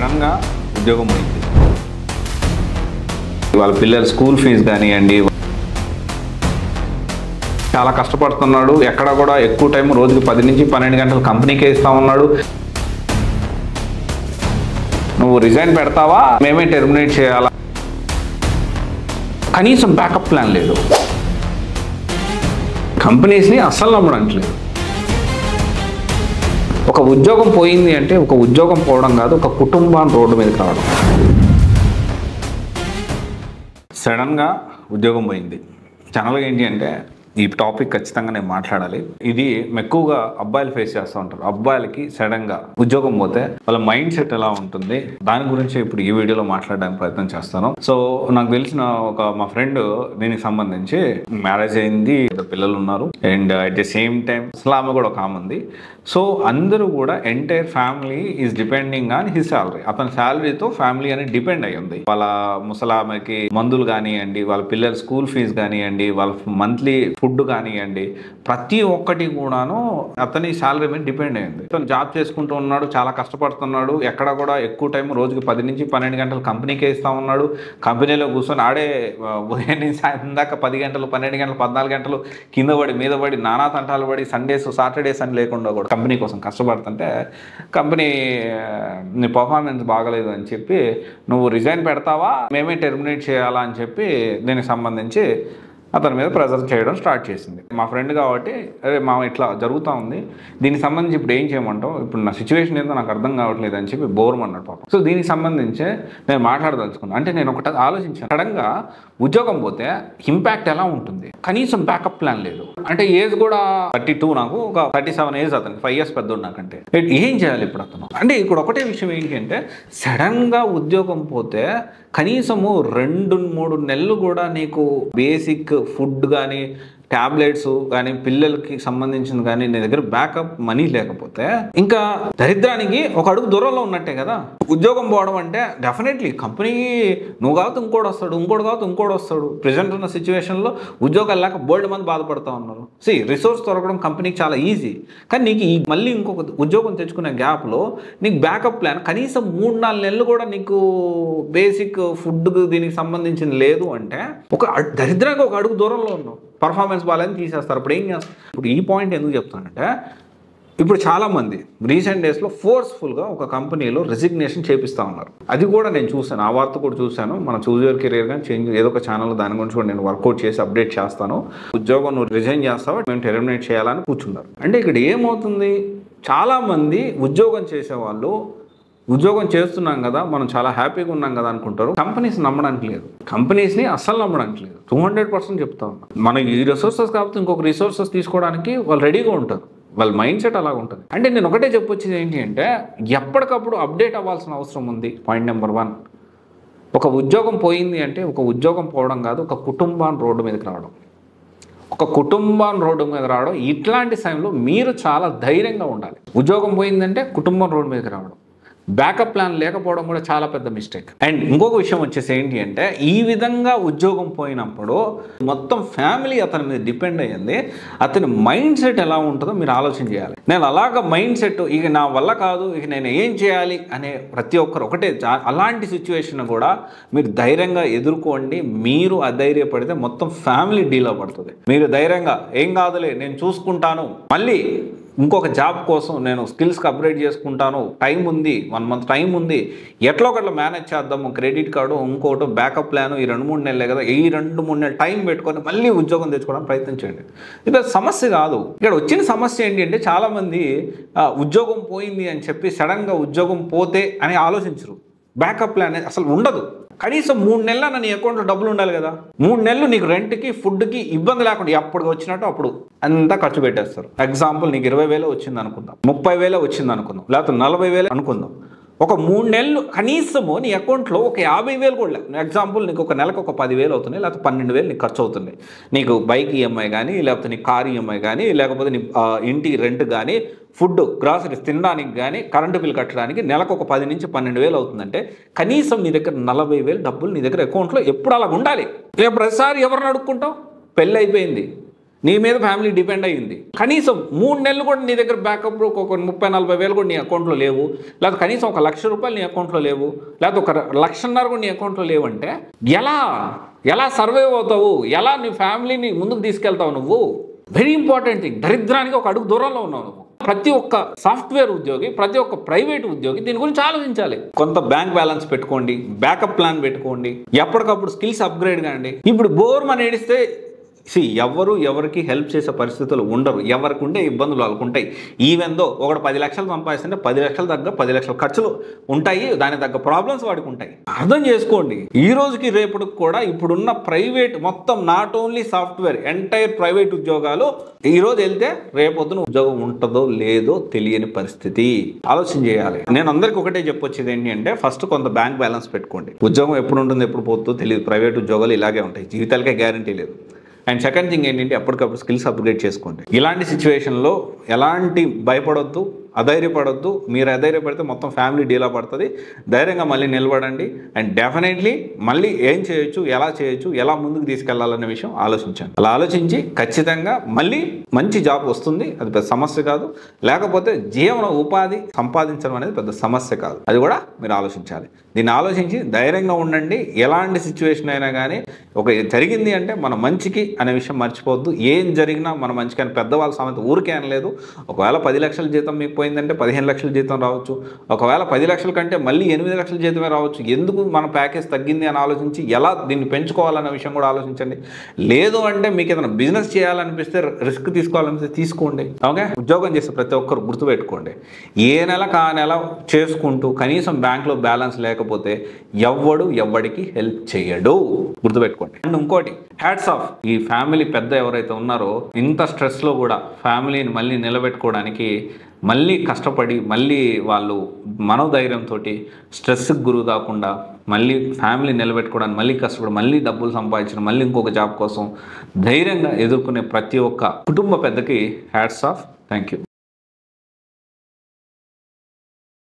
సడన్గా ఉద్యోగం పోయింది. వాళ్ళ పిల్లల స్కూల్ ఫీజు కానివ్వండి, చాలా కష్టపడుతున్నాడు. ఎక్కడ కూడా ఎక్కువ టైం రోజుకి 10 నుంచి 12 గంటలు కంపెనీకే ఇస్తా ఉన్నాడు. నువ్వు రిజైన్ పెడతావా, మేమే టెర్మినేట్ చేయాలా, కనీసం బ్యాకప్ ప్లాన్ లేదు. కంపెనీస్ని అస్సలు నమ్మడానికి లేదు. ఒక ఉద్యోగం పోయింది అంటే ఒక ఉద్యోగం పోవడం కాదు, ఒక కుటుంబాన్ని రోడ్డు మీదకి రావడం. సడన్గా ఉద్యోగం పోయింది. జనరల్గా ఏంటి అంటే ఈ టాపిక్ ఖచ్చితంగా నేను మాట్లాడాలి. ఇది ఎక్కువగా అబ్బాయిలు ఫేస్ చేస్తూ ఉంటారు. అబ్బాయిలకి సడన్గా ఉద్యోగం పోతే వాళ్ళ మైండ్ సెట్ ఎలా ఉంటుంది, దాని గురించి ఇప్పుడు ఈ వీడియోలో మాట్లాడడానికి ప్రయత్నం చేస్తాను. సో నాకు తెలిసిన మా ఫ్రెండ్ దీనికి సంబంధించి మ్యారేజ్ అయింది, పిల్లలు ఉన్నారు, and at the same time ఆమె కూడా ఒక ఆమె ఉంది. సో అందరూ కూడా entire family is depending on his salary. అతని శాలరీతో ఫ్యామిలీ అనేది డిపెండ్ అయ్యి ఉంది. వాళ్ళ ముసలామెకి మందులు కానివ్వండి, వాళ్ళ పిల్లల స్కూల్ ఫీజు కానివ్వండి, వాళ్ళ మంత్లీ ఫుడ్ కానివ్వండి, ప్రతి ఒక్కటి కూడాను అతని శాలరీ మీద డిపెండ్ అయ్యింది. అతను జాబ్ చేసుకుంటూ ఉన్నాడు, చాలా కష్టపడుతున్నాడు. ఎక్కడ కూడా ఎక్కువ టైం రోజుకి 10 నుంచి 12 గంటలు కంపెనీకే ఇస్తా ఉన్నాడు. కంపెనీలో కూర్చొని ఆడే ఉదయం నుంచి సాయంత్రం దాకా 10 గంటలు, 12 గంటలు, 14 గంటలు కింద పడి మీద పడి నానా తంటాలు పడి సండేస్ సాటర్డేస్ అని లేకుండా కూడా కంపెనీ కోసం కష్టపడుతుంటే కంపెనీ నీ పర్ఫార్మెన్స్ బాగలేదు అని చెప్పి నువ్వు రిజైన్ పెడతావా, మేమే టెర్మినేట్ చేయాలా అని చెప్పి దీనికి సంబంధించి అతని మీద ప్రెజర్ చేయడం స్టార్ట్ చేసింది. మా ఫ్రెండ్ కాబట్టి అరే మా ఇట్లా జరుగుతూ ఉంది, దీనికి సంబంధించి ఇప్పుడు ఏం చేయమంటావు, ఇప్పుడు నా సిచ్యువేషన్ ఏందో నాకు అర్థం కావట్లేదు అని చెప్పి బోర్మన్నాడు పాపం. సో దీనికి సంబంధించి నేను మాట్లాడదలుచుకున్నాను. అంటే నేను ఒకటి ఆలోచించాను, సడన్గా ఉద్యోగం పోతే ఇంపాక్ట్ ఎలా ఉంటుంది, కనీసం బ్యాకప్ ప్లాన్ లేదు. అంటే ఏజ్ కూడా 32, నాకు ఒక 37 ఏజ్, అతను 5 years పెద్దోడు నాకంటే. ఏం చేయాలి ఇప్పుడు అతను? అంటే ఇక్కడ ఒకటే విషయం ఏంటి అంటే సడన్గా ఉద్యోగం పోతే కనీసము 2-3 నెలలు కూడా నీకు బేసిక్ ఫుడ్ కానీ, ట్యాబ్లెట్స్ కానీ, పిల్లలకి సంబంధించిన కానీ నీ దగ్గర బ్యాకప్ మనీ లేకపోతే ఇంకా దరిద్రానికి ఒక అడుగు దూరంలో ఉన్నట్టే కదా. ఉద్యోగం పోవడం అంటే డెఫినెట్లీ కంపెనీకి నువ్వు కావచ్చు ఇంకోటి వస్తాడు, ఇంకోటి కావచ్చు ఇంకోటి వస్తాడు. ప్రజెంట్ ఉన్న సిచ్యువేషన్లో ఉద్యోగాలు లేక బోల్డ్ మంది బాధపడుతూ ఉన్నారు. రిసోర్స్ దొరకడం కంపెనీకి చాలా ఈజీ, కానీ నీకు మళ్ళీ ఇంకొక ఉద్యోగం తెచ్చుకునే గ్యాప్లో నీకు బ్యాకప్ ప్లాన్ కనీసం 3-4 నెలలు కూడా నీకు బేసిక్ ఫుడ్ దీనికి సంబంధించిన లేదు అంటే ఒక దరిద్రంగా ఒక అడుగు దూరంలో ఉన్నావు. పర్ఫార్మెన్స్ బాగాలని తీసేస్తారు. ఇప్పుడు ఏం చేస్తారు? ఇప్పుడు ఈ పాయింట్ ఎందుకు చెప్తానంటే ఇప్పుడు చాలామంది రీసెంట్ డేస్లో ఫోర్స్ఫుల్గా ఒక కంపెనీలో రెసిగ్నేషన్ చేపిస్తూ ఉన్నారు. అది కూడా నేను చూశాను, ఆ వార్త కూడా చూశాను. మన చూజ్ యువర్ కెరీర్ కానీ చేంజ్ ఏదో ఒక ఛానల్లో దాని గురించి కూడా నేను వర్కౌట్ చేసి అప్డేట్ చేస్తాను. ఉద్యోగం నువ్వు రిజైన్ చేస్తావా, మేము టెర్మినేట్ చేయాలని కూర్చున్నారు. అంటే ఇక్కడ ఏమవుతుంది, చాలామంది ఉద్యోగం చేసేవాళ్ళు ఉద్యోగం చేస్తున్నాం కదా, మనం చాలా హ్యాపీగా ఉన్నాం కదా అనుకుంటారు. కంపెనీస్ నమ్మడానికి లేదు, కంపెనీస్ని అస్సలు నమ్మడానికి లేదు. 200% చెప్తా ఉన్నాం. మన ఈ రిసోర్సెస్ కాకపోతే ఇంకొక రిసోర్సెస్ తీసుకోవడానికి వాళ్ళు రెడీగా ఉంటారు. వాళ్ళ మైండ్ సెట్ అలాగ ఉంటుంది. అంటే నేను ఒకటే చెప్పొచ్చేది ఏంటి అంటే ఎప్పటికప్పుడు అప్డేట్ అవ్వాల్సిన అవసరం ఉంది. పాయింట్ నెంబర్ 1, ఒక ఉద్యోగం పోయింది అంటే ఒక ఉద్యోగం పోవడం కాదు, ఒక కుటుంబాన్ని రోడ్డు మీదకి రావడం. ఒక కుటుంబాన్ని రోడ్డు మీద రావడం, ఇట్లాంటి సమయంలో మీరు చాలా ధైర్యంగా ఉండాలి. ఉద్యోగం పోయిందంటే కుటుంబం రోడ్డు మీదకి రావడం, బ్యాకప్ ప్లాన్ లేకపోవడం కూడా చాలా పెద్ద మిస్టేక్. అండ్ ఇంకొక విషయం వచ్చేసి ఏంటి అంటే ఈ విధంగా ఉద్యోగం పోయినప్పుడు మొత్తం ఫ్యామిలీ అతని మీద డిపెండ్ అయ్యింది. అతని మైండ్ సెట్ ఎలా ఉంటుందో మీరు ఆలోచన చేయాలి. నేను అలాగ మైండ్ సెట్ ఇక నా వల్ల కాదు, ఇక నేను ఏం చేయాలి అనే ప్రతి ఒక్కరు ఒకటే. అలాంటి సిచ్యువేషన్ కూడా మీరు ధైర్యంగా ఎదుర్కోండి. మీరు అధైర్యపడితే మొత్తం ఫ్యామిలీ డీలో పడుతుంది. మీరు ధైర్యంగా ఏం కాదులే నేను చూసుకుంటాను, మళ్ళీ ఇంకొక జాబ్ కోసం నేను స్కిల్స్కి అప్గ్రేడ్ చేసుకుంటాను, టైం ఉంది, 1 month టైం ఉంది, ఎట్లా ఒకట్లా మేనేజ్ చేద్దాము, క్రెడిట్ కార్డు ఇంకోటి బ్యాకప్ ప్లాను, ఈ 2-3 నెలలే కదా, ఈ 2-3 నెలలు టైం పెట్టుకొని మళ్ళీ ఉద్యోగం తెచ్చుకోవడానికి ప్రయత్నించండి. ఇది సమస్య కాదు. ఇక్కడ వచ్చిన సమస్య ఏంటి అంటే చాలామంది ఉద్యోగం పోయింది అని చెప్పి సడన్గా ఉద్యోగం పోతే అని ఆలోచించరు. బ్యాకప్ ప్లాన్ అసలు ఉండదు. కనీసం 3 నెలల నీ అకౌంట్లో డబ్బులు ఉండాలి కదా. 3 నెలలు నీకు రెంట్కి ఫుడ్కి ఇబ్బంది లేకుండా ఎప్పుడు వచ్చినట్టు అప్పుడు అంతా ఖర్చు పెట్టేస్తారు. ఎగ్జాంపుల్ నీకు 20,000 వచ్చింది అనుకుందాం, 30,000 వచ్చింది అనుకుందాం, లేకపోతే 40,000 అనుకుందాం. ఒక 3 నెలలు కనీసము నీ అకౌంట్లో ఒక 50,000 కూడా లేదు. ఎగ్జాంపుల్ నీకు ఒక నెలకు ఒక 10,000 అవుతున్నాయి, లేకపోతే 12,000 నీకు ఖర్చు అవుతుంది. నీకు బైక్ ఈఎంఐ కానీ, లేకపోతే నీ కార్ ఈఎంఐ కానీ, లేకపోతే నీ ఇంటి రెంట్ కానీ, ఫుడ్ గ్రాసరీస్ తినడానికి కానీ, కరెంటు బిల్ కట్టడానికి నెలకు ఒక 10,000 నుంచి 12,000 అవుతుందంటే కనీసం నీ దగ్గర 40,000 డబ్బులు నీ దగ్గర అకౌంట్లో ఎప్పుడు అలా ఉండాలి. ప్రతిసారి ఎవరిని అడుక్కుంటావు? పెళ్ళి అయిపోయింది, నీ మీద ఫ్యామిలీ డిపెండ్ అయ్యింది, కనీసం 3 నెలలు కూడా నీ దగ్గర బ్యాకప్ ఒక 30-40 వేలు కూడా నీ అకౌంట్లో లేవు, లేకపోతే కనీసం 1 లక్ష రూపాయలు నీ అకౌంట్లో లేవు, లేకపోతే 1,50,000 కూడా నీ అకౌంట్లో లేవంటే ఎలా సర్వైవ్ అవుతావు? ఎలా నీ ఫ్యామిలీని ముందుకు తీసుకెళ్తావు నువ్వు? Very important thing. దరిద్రానికి ఒక అడుగు దూరంలో ఉన్నావు నువ్వు. ప్రతి ఒక్క సాఫ్ట్వేర్ ఉద్యోగి, ప్రతి ఒక్క ప్రైవేట్ ఉద్యోగి దీని గురించి ఆలోచించాలి. కొంత బ్యాంక్ బ్యాలెన్స్ పెట్టుకోండి, బ్యాకప్ ప్లాన్ పెట్టుకోండి, ఎప్పటికప్పుడు స్కిల్స్ అప్గ్రేడ్ కాండి. ఇప్పుడు బోర్ మన ఏడిస్తే ఎవరికి హెల్ప్ చేసే పరిస్థితులు ఉండరు. ఎవరికి ఉండే ఇబ్బందులు వాళ్ళకు ఉంటాయి. ఈవెందో ఒకడు 10 లక్షలు సంపాదిస్తుంటే 10 లక్షల తగ్గ 10 లక్షల ఖర్చులు ఉంటాయి, దానికి తగ్గ ప్రాబ్లమ్స్ వాడికి ఉంటాయి. అర్థం చేసుకోండి. ఈ రోజుకి రేపటికి కూడా ఇప్పుడున్న ప్రైవేట్ మొత్తం not only software, entire private ఉద్యోగాలు ఈ రోజు వెళ్తే రేపొద్దున ఉద్యోగం ఉంటుందో లేదో తెలియని పరిస్థితి. ఆలోచన చేయాలి. నేను అందరికి ఒకటే చెప్పొచ్చేది ఏంటి అంటే, ఫస్ట్ కొంత బ్యాంక్ బ్యాలెన్స్ పెట్టుకోండి. ఉద్యోగం ఎప్పుడు ఉంటుందో ఎప్పుడు పోతుందో తెలియదు. ప్రైవేట్ ఉద్యోగాలు ఇలాగే ఉంటాయి, జీవితాలకే గ్యారంటీ లేదు. అండ్ సెకండ్ థింగ్ ఏంటంటే, అప్పటికప్పుడు స్కిల్స్ అప్గ్రేడ్ చేసుకోండి. ఇలాంటి సిచ్యువేషన్లో ఎలాంటి భయపడొద్దు, అధైర్యపడొద్దు. మీరు అధైర్యపడితే మొత్తం ఫ్యామిలీ డీలా పడుతుంది. ధైర్యంగా మళ్ళీ నిలబడండి. అండ్ డెఫినెట్లీ మళ్ళీ ఏం చేయొచ్చు, ఎలా ముందుకు తీసుకెళ్లాలనే విషయం ఆలోచించండి. అలా ఆలోచించి ఖచ్చితంగా మళ్ళీ మంచి జాబ్ వస్తుంది. అది పెద్ద సమస్య కాదు. లేకపోతే జీవన ఉపాధి సంపాదించడం అనేది పెద్ద సమస్య కాదు. అది కూడా మీరు ఆలోచించాలి. దీన్ని ఆలోచించి ధైర్యంగా ఉండండి. ఎలాంటి సిచ్యువేషన్ అయినా కానీ ఒక జరిగింది అంటే మన మంచికి అనే విషయం మర్చిపోవద్దు. ఏం జరిగినా మన మంచికి అని పెద్దవాళ్ళ సమేత ఊరికే అనలేదు. ఒకవేళ 10 లక్షల జీతం మీకు పోయిందంటే 15 లక్షల జీతం రావచ్చు. ఒకవేళ 10 లక్షల కంటే మళ్ళీ 8 లక్షల జీతమే రావచ్చు. ఎందుకు మన ప్యాకేజ్ తగ్గింది అని ఆలోచించి ఎలా దీన్ని పెంచుకోవాలన్న విషయం కూడా ఆలోచించండి. లేదు అంటే మీకు ఏదైనా బిజినెస్ చేయాలనిపిస్తే, రిస్క్ తీసుకోవాలనిపిస్తే తీసుకోండి. ఓకే, ఉద్యోగం చేస్తే ప్రతి ఒక్కరు గుర్తుపెట్టుకోండి, ఏ నెల కా నెల చేసుకుంటూ కనీసం బ్యాంక్లో బ్యాలెన్స్ లేకపోతే ఎవ్వడికి హెల్ప్ చేయడు. గుర్తుపెట్టుకోండి. అండ్ ఇంకోటి, హ్యాట్స్ ఆఫ్ ఈ ఫ్యామిలీ పెద్ద ఎవరైతే ఉన్నారో, ఇంత స్ట్రెస్లో కూడా ఫ్యామిలీని మళ్ళీ నిలబెట్టుకోవడానికి మళ్ళీ కష్టపడి, మళ్ళీ వాళ్ళు మనోధైర్యంతో స్ట్రెస్కి గురి కాకుండా మళ్ళీ ఫ్యామిలీ నిలబెట్టుకోవడానికి మళ్ళీ కష్టపడి, మళ్ళీ డబ్బులు సంపాదించడం, మళ్ళీ ఇంకొక జాబ్ కోసం ధైర్యంగా ఎదుర్కొనే ప్రతి ఒక్క కుటుంబ పెద్దకి హ్యాట్స్ ఆఫ్. Thank you.